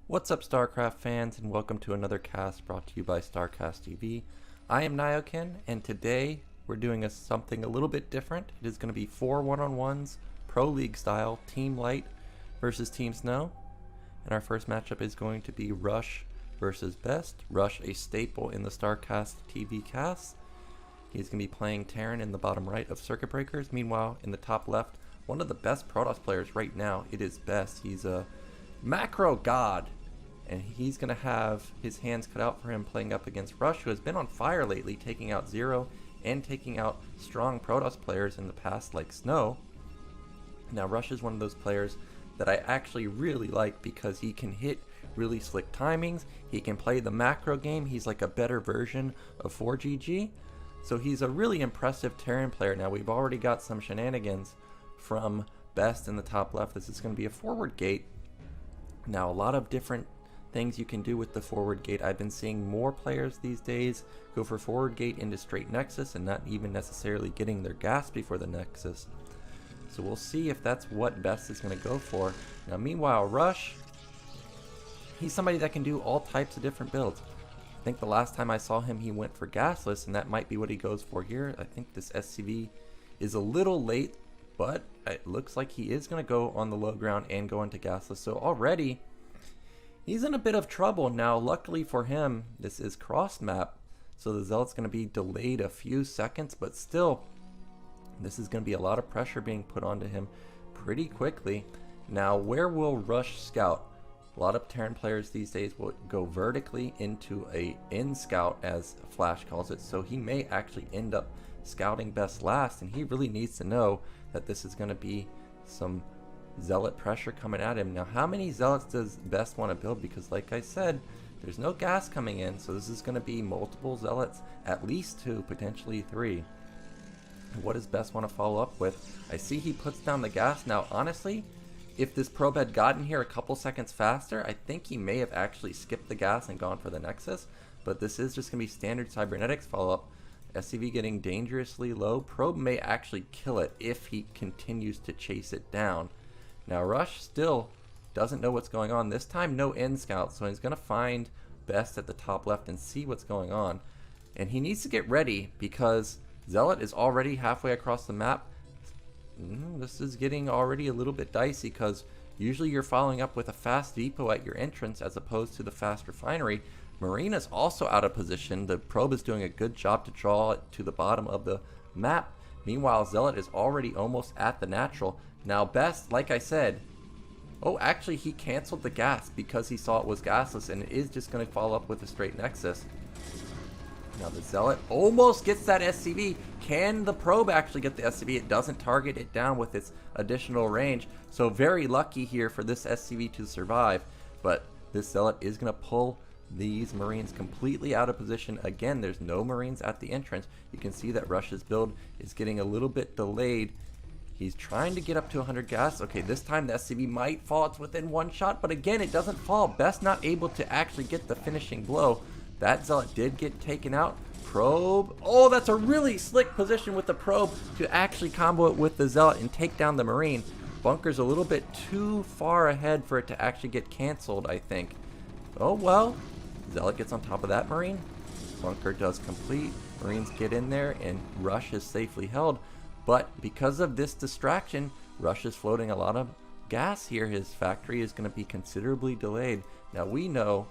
What's up, StarCraft fans, and welcome to another cast brought to you by StarCastTV. I am Nyoken, and today we're doing something a little bit different. It is going to be 4 one-on-ones, Pro League style, Team Light versus Team Snow. And our first matchup is going to be Rush versus Best. Rush, a staple in the StarCastTV cast. He's going to be playing Terran in the bottom right of Circuit Breakers. Meanwhile, in the top left, one of the best Protoss players right now, it is Best. He's a macro god, and he's going to have his hands cut out for him playing up against Rush, who has been on fire lately, taking out Zero and taking out strong Protoss players in the past like Snow. Now Rush is one of those players that I actually really like because he can hit really slick timings, he can play the macro game, he's like a better version of 4GG. So he's a really impressive Terran player. Now we've already got some shenanigans from Best in the top left. This is going to be a forward gate. Now a lot of different things you can do with the forward gate. I've been seeing more players these days go for forward gate into straight Nexus and not even necessarily getting their gas before the Nexus. So we'll see if that's what Best is going to go for. Now meanwhile, Rush, he's somebody that can do all types of different builds. I think the last time I saw him he went for gasless, and that might be what he goes for here. I think this SCV is a little late, but it looks like he is going to go on the low ground and go into gasless. So already he's in a bit of trouble. Now luckily for him, this is cross map, so the Zealot's going to be delayed a few seconds, but still this is going to be a lot of pressure being put onto him pretty quickly. Now where will Rush scout? A lot of Terran players these days will go vertically into a in scout, as Flash calls it, so he may actually end up scouting Best last, and he really needs to know that this is going to be some Zealot pressure coming at him. Now how many Zealots does Best want to build? Because like I said, there's no gas coming in, so this is going to be multiple Zealots, at least 2, potentially 3. What does Best want to follow up with? I see he puts down the gas. Now honestly, if this probe had gotten here a couple seconds faster, I think he may have actually skipped the gas and gone for the Nexus, but this is just going to be standard cybernetics follow-up. SCV getting dangerously low. Probe may actually kill it if he continues to chase it down. Now Rush still doesn't know what's going on. This time no end scout, so he's going to find Best at the top left and see what's going on. And he needs to get ready because Zealot is already halfway across the map. This is getting already a little bit dicey because usually you're following up with a fast depot at your entrance as opposed to the fast refinery. Mierin is also out of position. The probe is doing a good job to draw it to the bottom of the map. Meanwhile, Zealot is already almost at the natural. Now Best, like I said, actually he canceled the gas because he saw it was gasless, and it is just going to follow up with a straight Nexus. Now the Zealot almost gets that SCV. Can the probe actually get the SCV? It doesn't target it down with its additional range. So very lucky here for this SCV to survive. But this Zealot is going to pull these Marines completely out of position. Again, there's no Marines at the entrance. You can see that Rush's build is getting a little bit delayed. He's trying to get up to 100 gas. Okay, this time the SCV might fall. It's within one shot, but again, it doesn't fall. Best not able to actually get the finishing blow. That Zealot did get taken out. Probe. Oh, that's a really slick position with the probe to actually combo it with the Zealot and take down the Marine. Bunker's a little bit too far ahead for it to actually get canceled, I think. Oh, well. Zealot gets on top of that Marine. Bunker does complete. Marines get in there, and Rush is safely held. But because of this distraction, Rush is floating a lot of gas here. His factory is going to be considerably delayed. Now we know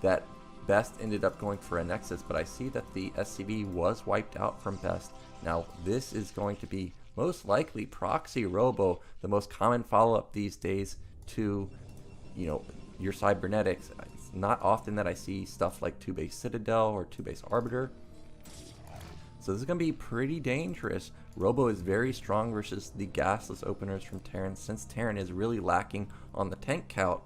that Best ended up going for a Nexus, but I see that the SCV was wiped out from Best. Now this is going to be most likely Proxy Robo, the most common follow-up these days to, your cybernetics. It's not often that I see stuff like 2-base Citadel or 2-base Arbiter. So this is going to be pretty dangerous. Robo is very strong versus the gasless openers from Terran, since Terran is really lacking on the tank count.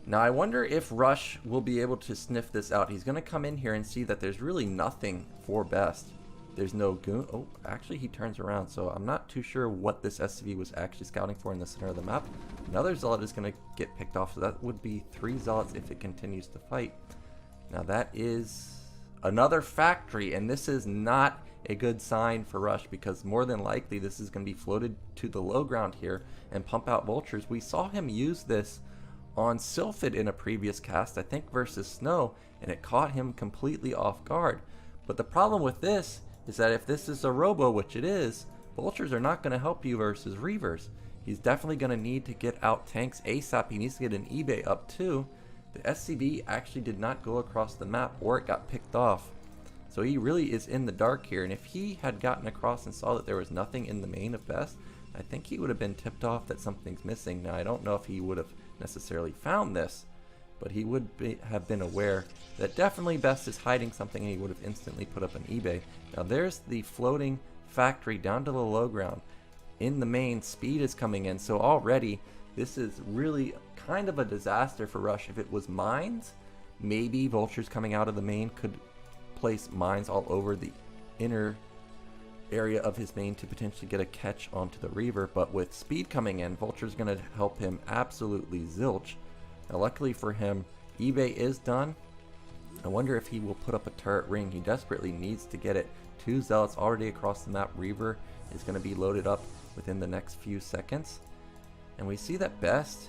Now I wonder if Rush will be able to sniff this out. He's going to come in here and see that there's really nothing for Best. There's no goon. Oh, actually he turns around, so I'm not too sure what this SCV was actually scouting for in the center of the map. Another Zealot is going to get picked off, so that would be 3 Zealots if it continues to fight. Now that is another factory, and this is not a good sign for Rush because more than likely this is going to be floated to the low ground here and pump out vultures. We saw him use this on Sylphid in a previous cast, I think versus Snow, and it caught him completely off guard. But the problem with this is that if this is a Robo, which it is, Vultures are not going to help you versus Reavers. He's definitely going to need to get out tanks ASAP. He needs to get an eBay up too. The SCV actually did not go across the map, or it got picked off. So he really is in the dark here, and if he had gotten across and saw that there was nothing in the main of Best, I think he would have been tipped off that something's missing. Now I don't know if he would have necessarily found this, but he would have been aware that definitely Best is hiding something, and he would have instantly put up an eBay. Now there's the floating factory down to the low ground. In the main, speed is coming in, so already this is really kind of a disaster for Rush. If it was mines, maybe Vultures coming out of the main could place mines all over the inner area of his main to potentially get a catch onto the Reaver, but with speed coming in, Vulture's going to help him absolutely zilch. Now luckily for him, eBay is done. I wonder if he will put up a turret ring. He desperately needs to get it. 2 Zealots already across the map. Reaver is going to be loaded up within the next few seconds. And we see that Best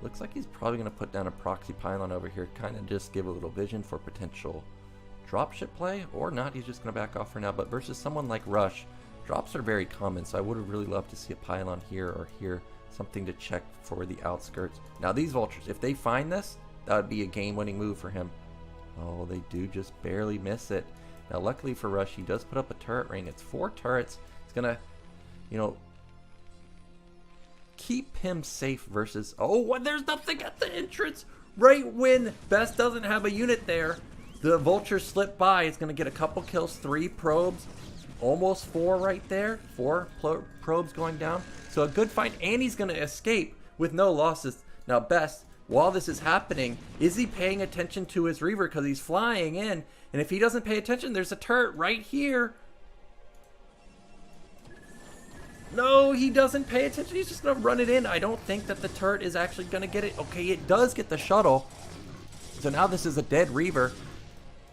looks like he's probably going to put down a proxy pylon over here, kind of just give a little vision for potential dropship play, or not. He's just going to back off for now. But versus someone like Rush, drops are very common, so I would have really loved to see a pylon here or here, something to check for the outskirts. Now these Vultures, if they find this, that would be a game-winning move for him. Oh, they do just barely miss it. Now luckily for Rush, he does put up a turret ring. It's 4 turrets. It's going to, you know, keep him safe versus... Oh, what? There's nothing at the entrance! Right when Best doesn't have a unit there, the Vulture slip by. It's going to get a couple kills, 3 probes, almost 4 right there. 4 probes going down. So a good fight, and he's going to escape with no losses. Now Best, while this is happening, is he paying attention to his Reaver? Because he's flying in, and if he doesn't pay attention, there's a turret right here. No, he doesn't pay attention. He's just going to run it in. I don't think that the turret is actually going to get it. Okay, it does get the shuttle. So now this is a dead Reaver.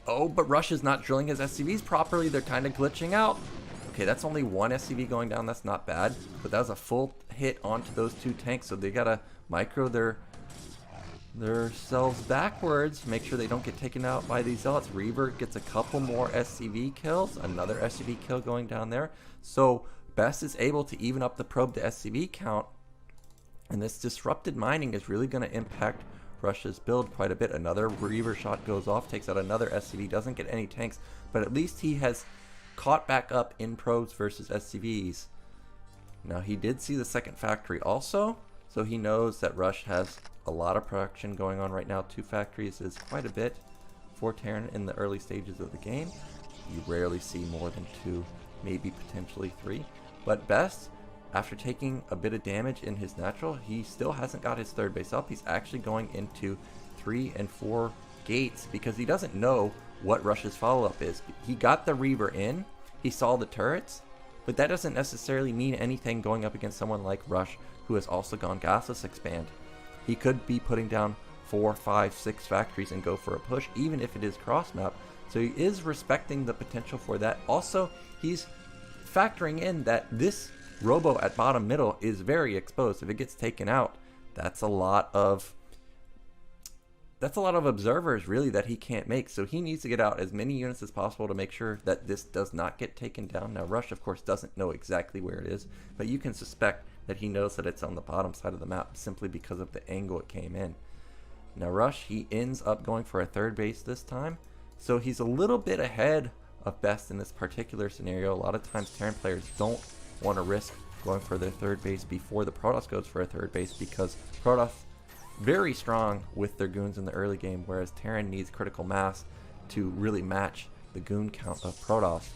Oh, but Rush is not drilling his SCVs properly. They're kind of glitching out. Okay, that's only 1 SCV going down. That's not bad. But that was a full hit onto those 2 tanks. So they got to micro themselves backwards. Make sure they don't get taken out by these Zealots. Reaver gets a couple more SCV kills. Another SCV kill going down there. So Best is able to even up the probe to SCV count. And this disrupted mining is really going to impact Rush's build quite a bit. Another Reaver shot goes off, takes out another SCV, doesn't get any tanks, but at least he has caught back up in probes versus SCVs. Now he did see the second factory also, so he knows that Rush has a lot of production going on right now. 2 factories is quite a bit for Terran in the early stages of the game. You rarely see more than 2, maybe potentially 3. But Best, after taking a bit of damage in his natural, he still hasn't got his 3rd base up. He's actually going into 3 and 4 gates because he doesn't know what Rush's follow-up is. He got the Reaver in, he saw the turrets, but that doesn't necessarily mean anything going up against someone like Rush, who has also gone gasless expand. He could be putting down 4, 5, 6 factories and go for a push, even if it is cross-map. So he is respecting the potential for that. Also, he's factoring in that this Robo at bottom middle is very exposed. If it gets taken out, that's a lot of observers really that he can't make. So he needs to get out as many units as possible to make sure that this does not get taken down. Now Rush of course doesn't know exactly where it is, but you can suspect that he knows that it's on the bottom side of the map simply because of the angle it came in. Now Rush, he ends up going for a 3rd base this time, so he's a little bit ahead of Best in this particular scenario. A lot of times Terran players don't want to risk going for their 3rd base before the Protoss goes for a 3rd base, because Protoss very strong with their goons in the early game, whereas Terran needs critical mass to really match the goon count of Protoss.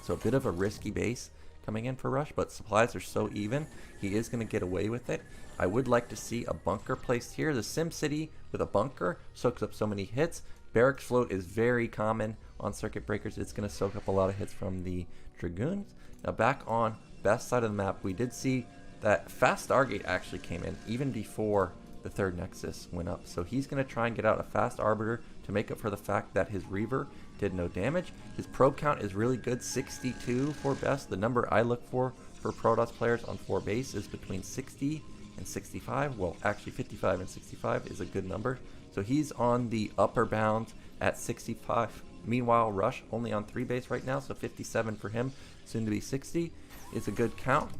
So a bit of a risky base coming in for Rush, but supplies are so even, he is going to get away with it. I would like to see a bunker placed here. The Sim City with a bunker soaks up so many hits. Barracks float is very common on circuit breakers. It's going to soak up a lot of hits from the Dragoons. Now back on Best side of the map, we did see that fast Stargate actually came in even before the 3rd Nexus went up. So he's going to try and get out a fast Arbiter to make up for the fact that his Reaver did no damage. His probe count is really good, 62 for Best. The number I look for Protoss players on 4 base is between 60 and 65. Well, actually 55 and 65 is a good number. So he's on the upper bound at 65. Meanwhile, Rush only on 3 base right now, so 57 for him, soon to be 60. Is a good count.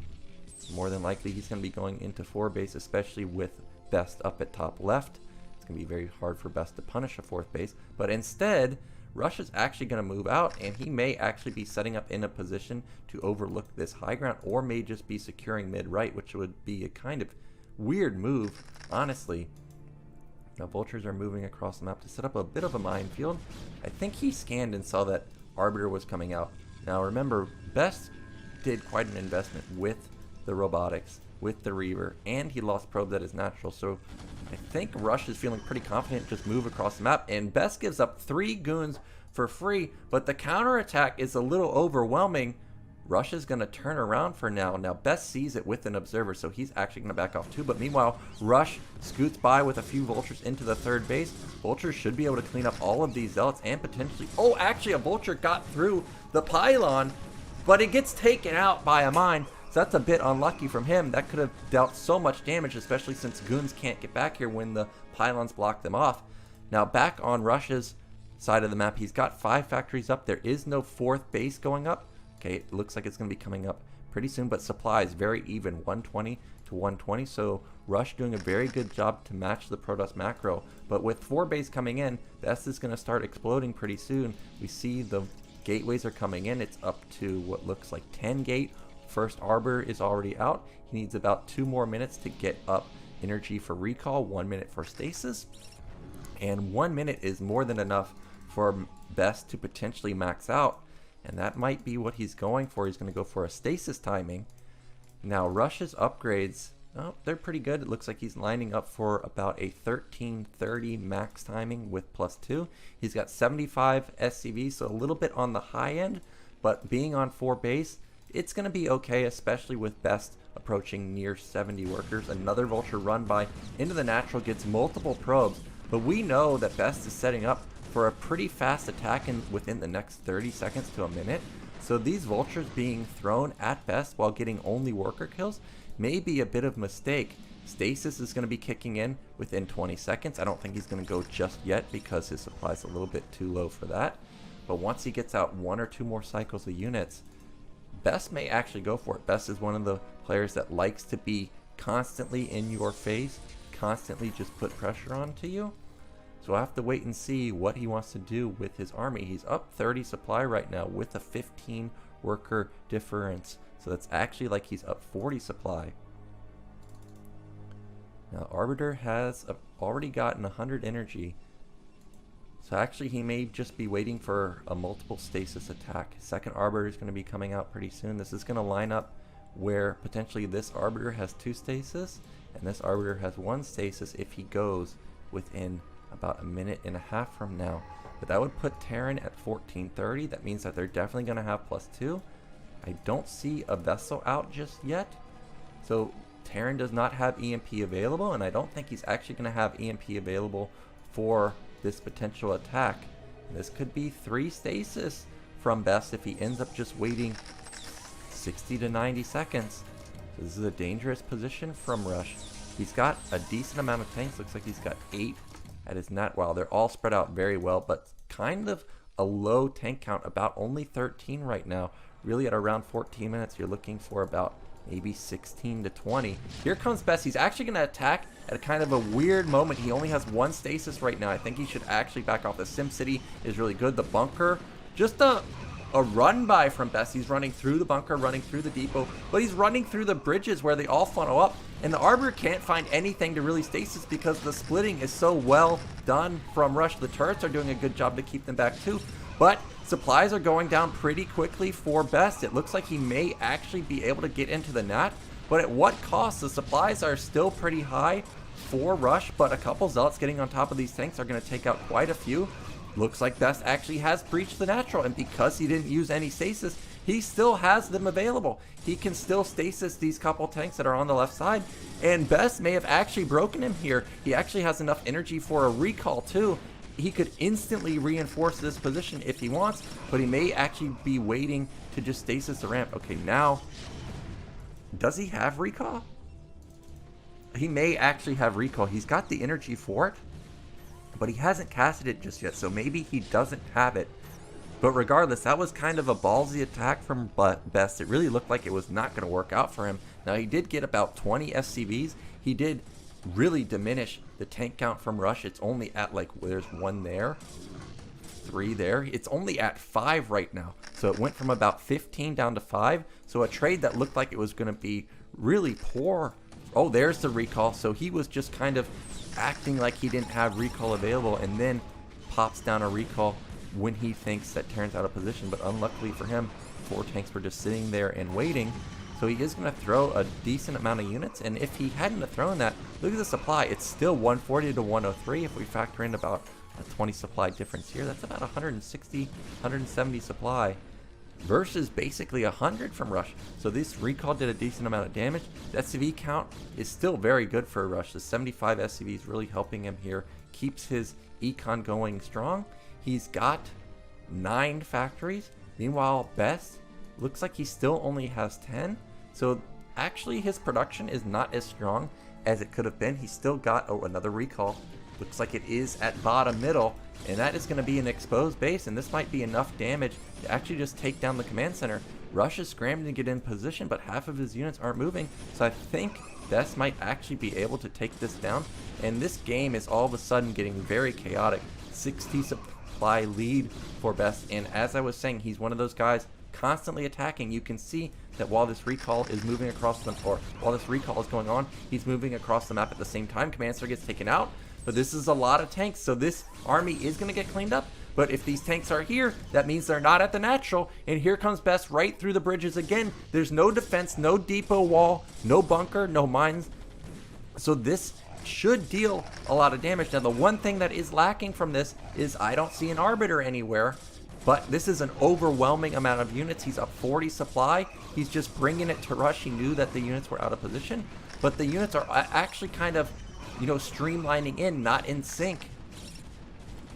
More than likely he's going to be going into 4 base, especially with Best up at top left. It's going to be very hard for Best to punish a 4th base, but instead Rush is actually going to move out, and he may actually be setting up in a position to overlook this high ground, or may just be securing mid-right, which would be a kind of weird move, honestly. Now Vultures are moving across the map to set up a bit of a minefield. I think he scanned and saw that Artgyr was coming out. Now remember, Best did quite an investment with the robotics, with the Reaver, and he lost probe that is natural, so I think Rush is feeling pretty confident just move across the map, and Best gives up 3 goons for free, but the counterattack is a little overwhelming. Rush is going to turn around for now. Now Best sees it with an observer, so he's actually going to back off too, but meanwhile Rush scoots by with a few Vultures into the 3rd base. Vultures should be able to clean up all of these Zealots and potentially, oh, actually a Vulture got through the pylon, but it gets taken out by a mine. So that's a bit unlucky from him. That could have dealt so much damage, especially since goons can't get back here when the pylons block them off. Now back on Rush's side of the map, he's got 5 factories up. There is no 4th base going up. Okay, it looks like it's going to be coming up pretty soon, but supply is very even, 120 to 120. So Rush doing a very good job to match the Protoss macro. But with 4 base coming in, Best is going to start exploding pretty soon. We see the gateways are coming in. It's up to what looks like 10 gate. First Artgyr is already out. He needs about 2 more minutes to get up energy for recall, 1 minute for stasis, and 1 minute is more than enough for Best to potentially max out, and that might be what he's going for. He's going to go for a stasis timing. Now Rush's upgrades, oh, they're pretty good. It looks like he's lining up for about a 1330 max timing with +2. He's got 75 SCV, so a little bit on the high end, but being on 4 base, it's going to be okay, especially with Best approaching near 70 workers. Another Vulture run by into the natural, gets multiple probes, but we know that Best is setting up for a pretty fast attack within the next 30 seconds to a minute. So these Vultures being thrown at Best while getting only worker kills may be a bit of a mistake. Stasis is going to be kicking in within 20 seconds. I don't think he's going to go just yet because his supply is a little bit too low for that. But once he gets out 1 or 2 more cycles of units, Best may actually go for it. Best is one of the players that likes to be constantly in your face, constantly just put pressure onto you. So I have to wait and see what he wants to do with his army. He's up 30 supply right now with a 15 worker difference. So that's actually like he's up 40 supply. Now Artgyr has already gotten 100 energy. So actually he may just be waiting for a multiple stasis attack. Second Artgyr is going to be coming out pretty soon. This is going to line up where potentially this Artgyr has 2 stasis and this Artgyr has 1 stasis if he goes within about a minute and a half from now. But that would put Terran at 1430. That means that they're definitely going to have +2. I don't see a vessel out just yet. So Terran does not have EMP available, and I don't think he's actually going to have EMP available for this potential attack. And this could be 3 stasis from Best if he ends up just waiting 60 to 90 seconds. So this is a dangerous position from Rush. He's got a decent amount of tanks. Looks like he's got 8 at his net. Wow, they're all spread out very well, but kind of a low tank count, about only 13 right now. Really at around 14 minutes, you're looking for about maybe 16 to 20. Here comes Best. He's actually going to attack at a kind of a weird moment. He only has 1 stasis right now. I think he should actually back off. The SimCity is really good. The bunker, just a run by from Best. He's running through the bunker, running through the depot, but he's running through the bridges where they all funnel up. And the Artgyr can't find anything to really stasis because the splitting is so well done from Rush. The turrets are doing a good job to keep them back too. But supplies are going down pretty quickly for Best. It looks like he may actually be able to get into the Nat, but at what cost? The supplies are still pretty high for Rush, but a couple Zealots getting on top of these tanks are going to take out quite a few. Looks like Best actually has breached the natural, and because he didn't use any stasis, he still has them available. He can still stasis these couple tanks that are on the left side, and Best may have actually broken him here. He actually has enough energy for a recall too. He could instantly reinforce this position if he wants, but he may actually be waiting to just stasis the ramp. Okay, now, does he have recall? he may actually have recall. He's got the energy for it, but he hasn't casted it just yet, so maybe he doesn't have it. But regardless, that was kind of a ballsy attack from Best. It really looked like it was not going to work out for him. Now, he did get about 20 SCVs. He did really diminish the tank count from Rush. It's only at, like, there's 1 there, 3 there. It's only at 5 right now. So it went from about 15 down to 5. So a trade that looked like it was going to be really poor. Oh, there's the recall. So he was just kind of acting like he didn't have recall available, and then pops down a recall when he thinks that Terran's out of position. But unluckily for him, 4 tanks were just sitting there and waiting. So he is going to throw a decent amount of units, and if he hadn't have thrown that, look at the supply. It's still 140 to 103. If we factor in about a 20 supply difference here, that's about 160, 170 supply versus basically 100 from Rush. So this recall did a decent amount of damage. The SCV count is still very good for Rush. The 75 SCV is really helping him here. Keeps his econ going strong. He's got 9 factories. Meanwhile, Best looks like he still only has 10. So actually his production is not as strong as it could have been. He's still got, oh, another recall. Looks like it is at bottom middle, and that is going to be an exposed base, and this might be enough damage to actually just take down the command center. Rush is scrambling to get in position, but half of his units aren't moving, so I think Best might actually be able to take this down, and this game is all of a sudden getting very chaotic. 60 supply lead for Best, and as I was saying, he's one of those guys constantly attacking. You can see that while this recall is moving across the, or while this recall is going on, he's moving across the map at the same time. Command center gets taken out, but this is a lot of tanks, so this army is going to get cleaned up. But if these tanks are here, that means they're not at the natural, and here comes Best right through the bridges again. There's no defense, no depot wall, no bunker, no mines, so this should deal a lot of damage. Now, the one thing that is lacking from this is I don't see an Arbiter anywhere, but this is an overwhelming amount of units. He's up 40 supply. He's just bringing it to Rush. He knew that the units were out of position, but the units are actually kind of, you know, streamlining in, not in sync.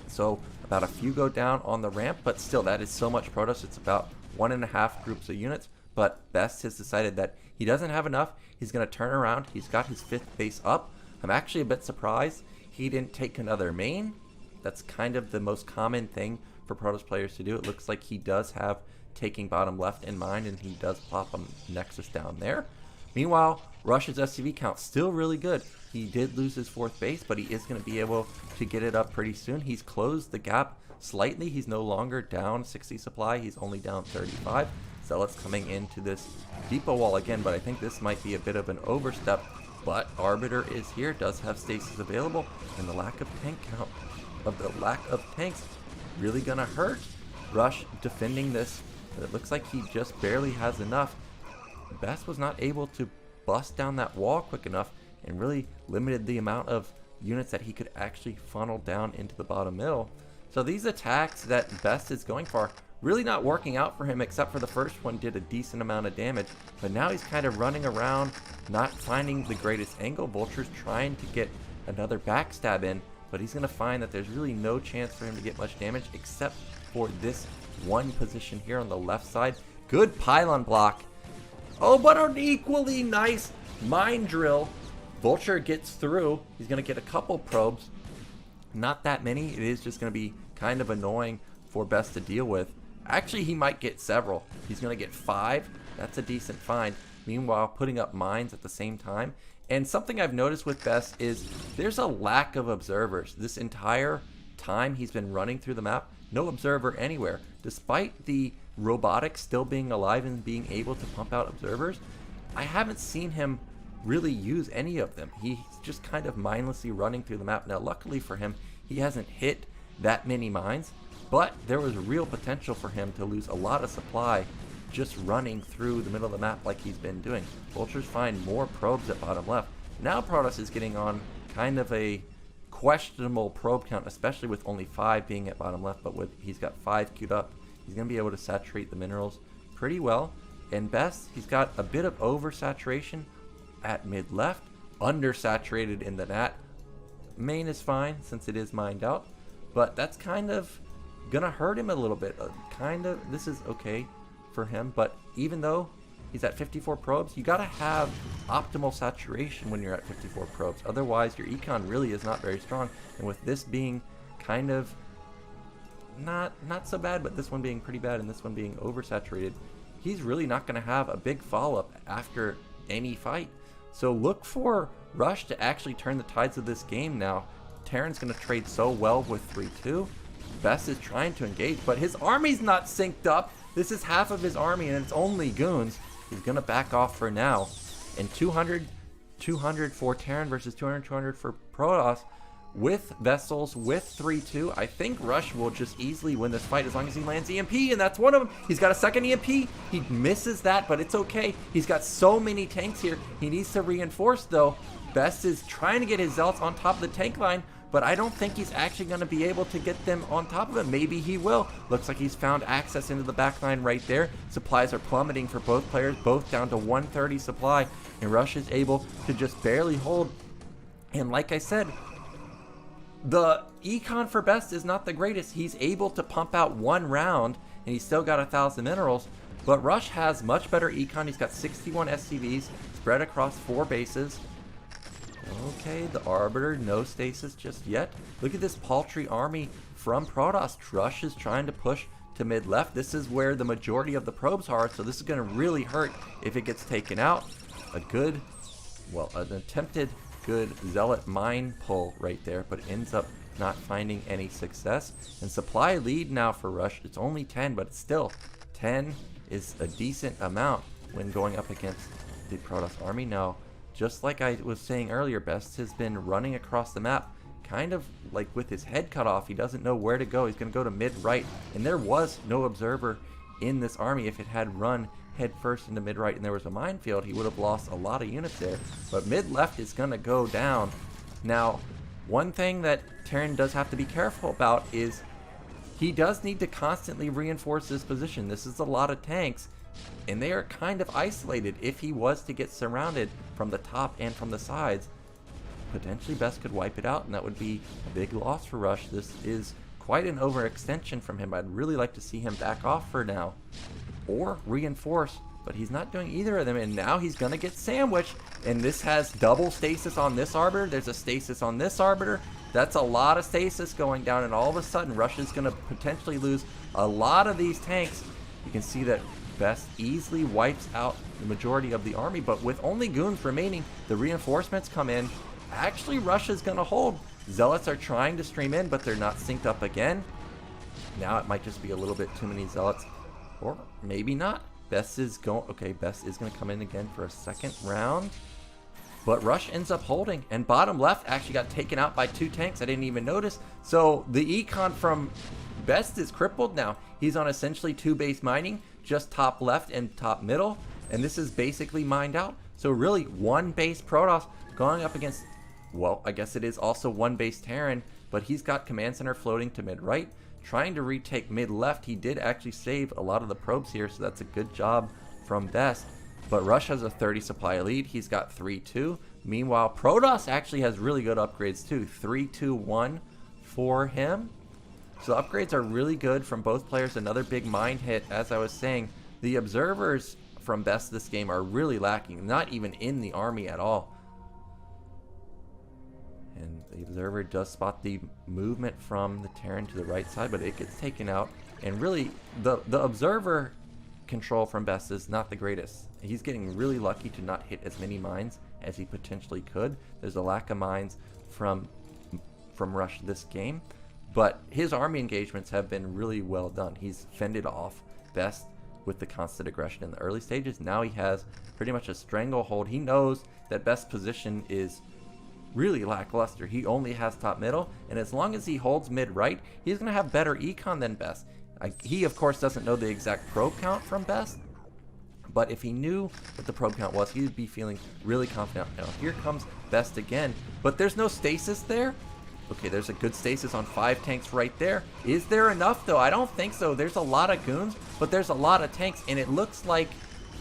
So about a few go down on the ramp, but still, that is so much Protoss. It's about 1.5 groups of units, but Best has decided that he doesn't have enough. He's going to turn around. He's got his 5th base up. I'm actually a bit surprised he didn't take another main. That's kind of the most common thing for Protoss players to do. It looks like he does have taking bottom left in mind, and he does plop a Nexus down there. Meanwhile, Rush's SCV count still really good. He did lose his 4th base, but he is going to be able to get it up pretty soon. He's closed the gap slightly. He's no longer down 60 supply. He's only down 35. Zealot's coming into this depot wall again, but I think this might be a bit of an overstep. But Arbiter is here, does have stasis available, and the lack of tank count, the lack of tanks, really going to hurt Rush defending this. But it looks like he just barely has enough. Best was not able to bust down that wall quick enough, and really limited the amount of units that he could actually funnel down into the bottom middle. So these attacks that Best is going for really not working out for him, except for the first one did a decent amount of damage. But now he's kind of running around, not finding the greatest angle. Vulture's trying to get another backstab in, but he's going to find that there's really no chance for him to get much damage, except for this one position here on the left side. Good pylon block. Oh, but an equally nice mine drill. Vulture gets through. He's going to get a couple probes. Not that many. It is just going to be kind of annoying for Best to deal with. Actually, he might get several. He's going to get 5. That's a decent find. Meanwhile, putting up mines at the same time. And something I've noticed with Best is there's a lack of observers. This entire time he's been running through the map, no observer anywhere. Despite the robotics still being alive and being able to pump out observers, I haven't seen him really use any of them. He's just kind of mindlessly running through the map. Now, luckily for him, he hasn't hit that many mines, but there was real potential for him to lose a lot of supply just running through the middle of the map like he's been doing. Vultures find more probes at bottom left. Now Protoss is getting on kind of a questionable probe count, especially with only 5 being at bottom left, but with he's got 5 queued up, he's going to be able to saturate the minerals pretty well. And Best, he's got a bit of oversaturation at mid left, undersaturated in the nat. Main is fine since it is mined out, but that's kind of gonna hurt him a little bit. This is okay for him, but even though He's at 54 probes. You got to have optimal saturation when you're at 54 probes. Otherwise, your econ really is not very strong. And with this being kind of not so bad, but this one being pretty bad and this one being oversaturated, he's really not going to have a big follow-up after any fight. So look for Rush to actually turn the tides of this game now. Terran's going to trade so well with 3-2. Best is trying to engage, but his army's not synced up. This is half of his army, and it's only goons. He's going to back off for now. And 200 for Terran versus 200 for Protoss. With Vessels, with 3-2, I think Rush will just easily win this fight as long as he lands EMP, and that's one of them. He's got a second EMP. He misses that, but it's okay. He's got so many tanks here. He needs to reinforce, though. Best is trying to get his Zealots on top of the tank line, but I don't think he's actually going to be able to get them on top of it. Maybe he will. Looks like he's found access into the back line right there. Supplies are plummeting for both players, both down to 130 supply, and Rush is able to just barely hold. And like I said, the econ for Best is not the greatest. He's able to pump out one round, and he's still got 1,000 minerals. But Rush has much better econ. He's got 61 SCVs spread across 4 bases. Okay, the Arbiter, no stasis just yet. Look at this paltry army from Protoss. Rush is trying to push to mid-left. This is where the majority of the probes are, so this is going to really hurt if it gets taken out. A good, well, an attempted good Zealot mine pull right there, but ends up not finding any success. And supply lead now for Rush. It's only 10, but still 10 is a decent amount when going up against the Protoss army. Now, just like I was saying earlier, Best has been running across the map kind of like with his head cut off. He doesn't know where to go. He's going to go to mid-right, and there was no observer in this army. If it had run head first into mid-right and there was a minefield, he would have lost a lot of units there. But mid-left is going to go down. Now, one thing that Terran does have to be careful about is he does need to constantly reinforce this position. This is a lot of tanks, and they are kind of isolated. If he was to get surrounded from the top and from the sides, potentially Best could wipe it out, and that would be a big loss for Rush. This is quite an overextension from him. I'd really like to see him back off for now, or reinforce, but he's not doing either of them, and now he's gonna get sandwiched. And this has double stasis on this Arbiter. There's a stasis on this Arbiter. That's a lot of stasis going down, and all of a sudden Rush is gonna potentially lose a lot of these tanks. You can see that Best easily wipes out the majority of the army, but with only goons remaining, the reinforcements come in. Actually, Rush is gonna hold. Zealots are trying to stream in, but they're not synced up again. Now it might just be a little bit too many Zealots, or maybe not. Best is going, okay, Best is going to come in again for a second round, but Rush ends up holding, and bottom left actually got taken out by 2 tanks. I didn't even notice. So the econ from Best is crippled now. He's on essentially 2 base mining, just top left and top middle, and this is basically mined out. So really 1 base Protoss going up against, well, I guess it is also 1 base Terran, but he's got command center floating to mid right, trying to retake mid-left. He did actually save a lot of the probes here, so that's a good job from Best. But Rush has a 30 supply lead. He's got 3-2. Meanwhile, Protoss actually has really good upgrades too. 3-2-1 for him. So the upgrades are really good from both players. Another big mine hit. As I was saying, the observers from Best this game are really lacking. Not even in the army at all. And the observer does spot the movement from the Terran to the right side, but it gets taken out. And really, the observer control from Best is not the greatest. He's getting really lucky to not hit as many mines as he potentially could. There's a lack of mines from Rush this game, but his army engagements have been really well done. He's fended off Best with the constant aggression in the early stages. Now he has pretty much a stranglehold. He knows that Best's position is really lackluster. He only has top middle, and as long as he holds mid right, he's going to have better econ than Best. He of course doesn't know the exact probe count from Best, but if he knew what the probe count was, he would be feeling really confident. Now here comes Best again, but there's no stasis there. Okay, there's a good stasis on 5 tanks right there. Is there enough though? I don't think so. There's a lot of goons, but there's a lot of tanks, and it looks like,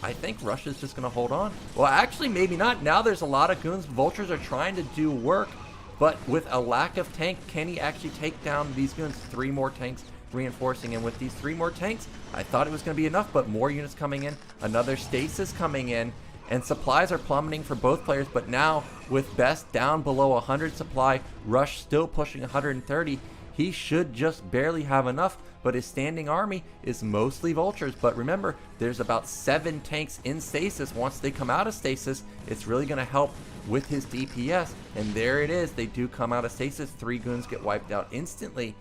I think Rush is just going to hold on. Well, actually, maybe not. Now there's a lot of goons. Vultures are trying to do work, but with a lack of tank, can he actually take down these goons? 3 more tanks reinforcing. And with these 3 more tanks, I thought it was going to be enough, but more units coming in, another stasis coming in, and supplies are plummeting for both players. But now with Best down below 100 supply, Rush still pushing 130, he should just barely have enough. But his standing army is mostly vultures. But remember, there's about 7 tanks in stasis. Once they come out of stasis, it's really going to help with his DPS. And there it is. They do come out of stasis. 3 goons get wiped out instantly.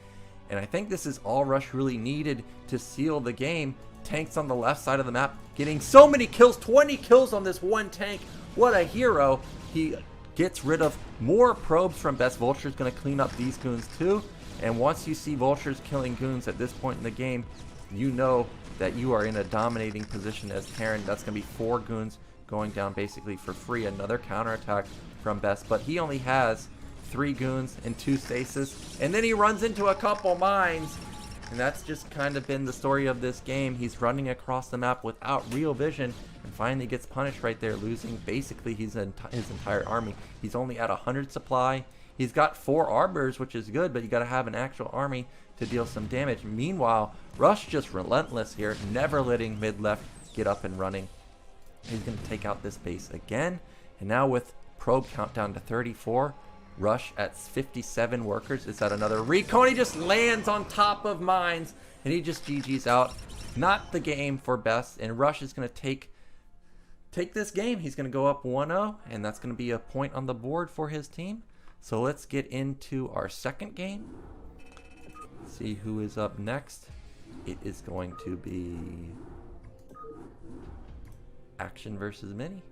And I think this is all Rush really needed to seal the game. Tanks on the left side of the map getting so many kills. 20 kills on this one tank. What a hero. He gets rid of more probes from Best. Vulture's going to clean up these goons too. And once you see vultures killing goons at this point in the game, you know that you are in a dominating position as Terran. That's going to be 4 goons going down basically for free. Another counterattack from Best, but he only has 3 goons and 2 stasis. And then he runs into a couple mines. And that's just kind of been the story of this game. He's running across the map without real vision and finally gets punished right there, losing basically his entire army. He's only at 100 supply. He's got 4 arbors, which is good, but you got to have an actual army to deal some damage. Meanwhile, Rush just relentless here, never letting mid-left get up and running. He's going to take out this base again. And now with probe count down to 34, Rush at 57 workers is at another recon. He just lands on top of mines, and he just GG's out. Not the game for Best, and Rush is going to take this game. He's going to go up 1-0, and that's going to be a point on the board for his team. So let's get into our second game. See who is up next. It is going to be Action versus Mini.